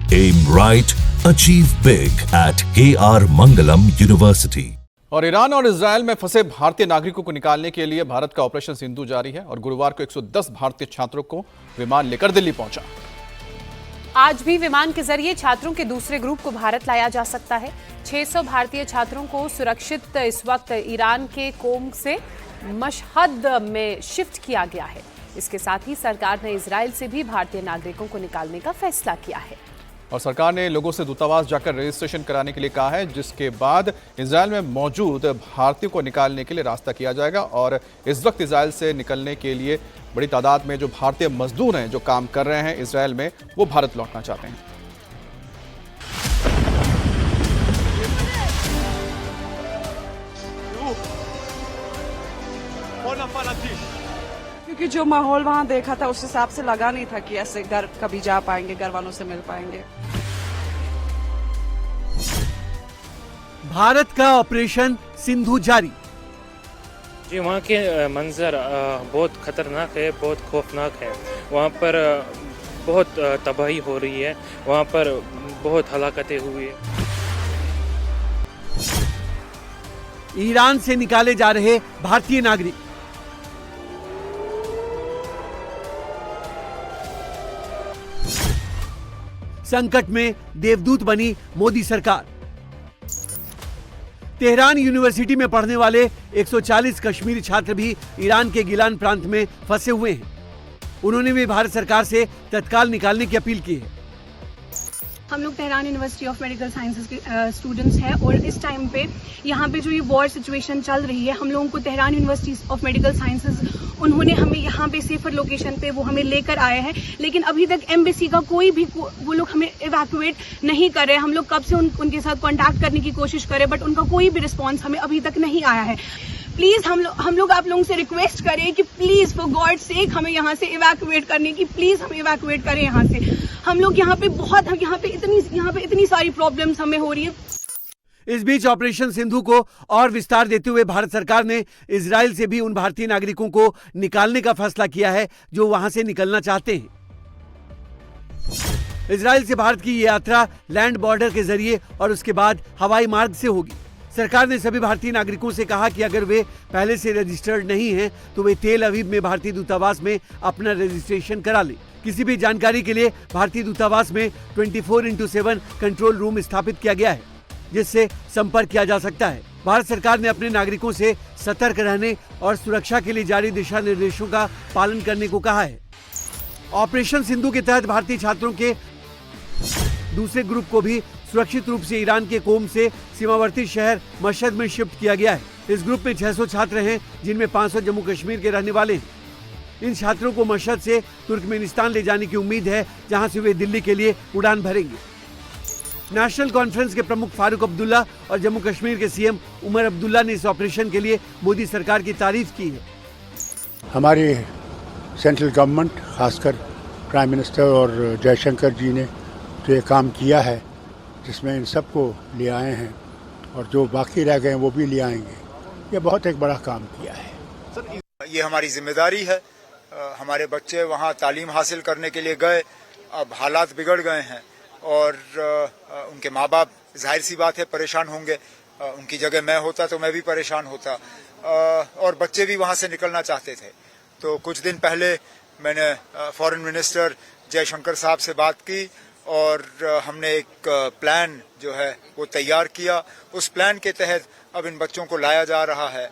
Aim right, achieve big at KR Mangalam University. और Iran और Israel में फंसे भारतीय नागरिकों को निकालने के लिए भारत का ऑपरेशन सिंधु जारी है और गुरुवार को 110 भारतीय छात्रों को विमान लेकर दिल्ली पहुंचा। आज भी विमान के जरिए छात्रों के दूसरे ग्रुप को भारत लाया जा सकता है। 600 भारतीय छात्रों को सुरक्षित इस वक्त ईरान के कोम से मशहद में शिफ्ट किया गया है। इसके साथ ही सरकार ने इजरायल से भी भारतीय नागरिकों को निकालने का फैसला किया है और सरकार ने लोगों से दूतावास जाकर रजिस्ट्रेशन कराने के लिए कहा है, जिसके बाद इजरायल में मौजूद भारतीयों को निकालने के लिए रास्ता किया जाएगा। और इस वक्त इजरायल से निकलने के लिए बड़ी तादाद में जो भारतीय मजदूर हैं जो काम कर रहे हैं इजरायल में, वो भारत लौटना चाहते हैं। क्योंकि जो माहौल वहाँ देखा था उस हिसाब से लगा नहीं था कि ऐसे घर कभी जा पाएंगे, घर वालों से मिल पाएंगे। भारत का ऑपरेशन सिंधु जारी। जी, वहाँ के मंजर बहुत खतरनाक है, बहुत खौफनाक है। वहाँ पर बहुत तबाही हो रही है, वहाँ पर बहुत हलाकतें हुई है। ईरान से निकाले जा रहे भारतीय नागरिक। संकट में देवदूत बनी मोदी सरकार। तेहरान यूनिवर्सिटी में पढ़ने वाले 140 कश्मीरी छात्र भी ईरान के गिलान प्रांत में फंसे हुए हैं। उन्होंने भी भारत सरकार से तत्काल निकालने की अपील की है। हम लोग Tehran university of medical sciences के स्टूडेंट्स हैं और इस टाइम पे यहाँ पे जो ये वॉर सिचुएशन चल रही है, हम लोगों को Tehran university of medical sciences उन्होंने हमें यहाँ पे सेफर लोकेशन पे वो हमें लेकर आए हैं, लेकिन अभी तक एम्बेसी का कोई भी वो लोग हमें इवैक्यूएट नहीं कर रहे। हम लोग कब से उनके साथ कांटेक्ट करने की कोशिश करें, बट उनका कोई भी रिस्पॉन्स हमें अभी तक नहीं आया है। प्लीज हम लोग आप लोगों से रिक्वेस्ट करें कि प्लीज फॉर गॉड सेक हमें यहाँ से इवैक्यूएट करने की, प्लीज हमें इवैक्यूएट करें यहाँ से। हम लोग यहाँ पे इतनी सारी प्रॉब्लम्स हमें हो रही है। इस बीच ऑपरेशन सिंधु को और विस्तार देते हुए भारत सरकार ने इजरायल से भी उन भारतीय नागरिकों को निकालने का फैसला किया है जो वहां से निकलना चाहते हैं। इजरायल से भारत की ये यात्रा लैंड बॉर्डर के जरिए और उसके बाद हवाई मार्ग से होगी। सरकार ने सभी भारतीय नागरिकों से कहा कि अगर वे पहले से रजिस्टर्ड नहीं हैं तो वे तेल अवीव में भारतीय दूतावास में अपना रजिस्ट्रेशन करा लें। किसी भी जानकारी के लिए भारतीय दूतावास में 24/7 कंट्रोल रूम स्थापित किया गया है, जिससे संपर्क किया जा सकता है। भारत सरकार ने अपने नागरिकों से सतर्क रहने और सुरक्षा के लिए जारी दिशा निर्देशों का पालन करने को कहा है। ऑपरेशन सिंधु के तहत भारतीय छात्रों के दूसरे ग्रुप को भी सुरक्षित रूप से ईरान के कोम से सीमावर्ती शहर मशहद में शिफ्ट किया गया है। इस ग्रुप में 600 छात्र हैं, जिनमें 500 जम्मू कश्मीर के रहने वाले हैं। इन छात्रों को मशहद से तुर्कमेनिस्तान ले जाने की उम्मीद है, जहां से वे दिल्ली के लिए उड़ान भरेंगे। नेशनल कॉन्फ्रेंस के प्रमुख फारूक अब्दुल्ला और जम्मू कश्मीर के सीएम उमर अब्दुल्ला ने इस ऑपरेशन के लिए मोदी सरकार की तारीफ की है। हमारी सेंट्रल गवर्नमेंट, खासकर प्राइम मिनिस्टर और जयशंकर जी ने जो ये काम किया है, जिसमें इन सबको ले आए हैं और जो बाकी रह गए वो भी ले आएंगे, ये बहुत एक बड़ा काम किया है। सर, ये हमारी जिम्मेदारी है। हमारे बच्चे वहाँ तालीम हासिल करने के लिए गए, अब हालात बिगड़ गए हैं और उनके माँ बाप जाहिर सी बात है परेशान होंगे। उनकी जगह मैं होता तो मैं भी परेशान होता और बच्चे भी वहाँ से निकलना चाहते थे। तो कुछ दिन पहले मैंने फॉरेन मिनिस्टर जयशंकर साहब से बात की और हमने एक प्लान जो है वो तैयार किया। उस प्लान के तहत अब इन बच्चों को लाया जा रहा है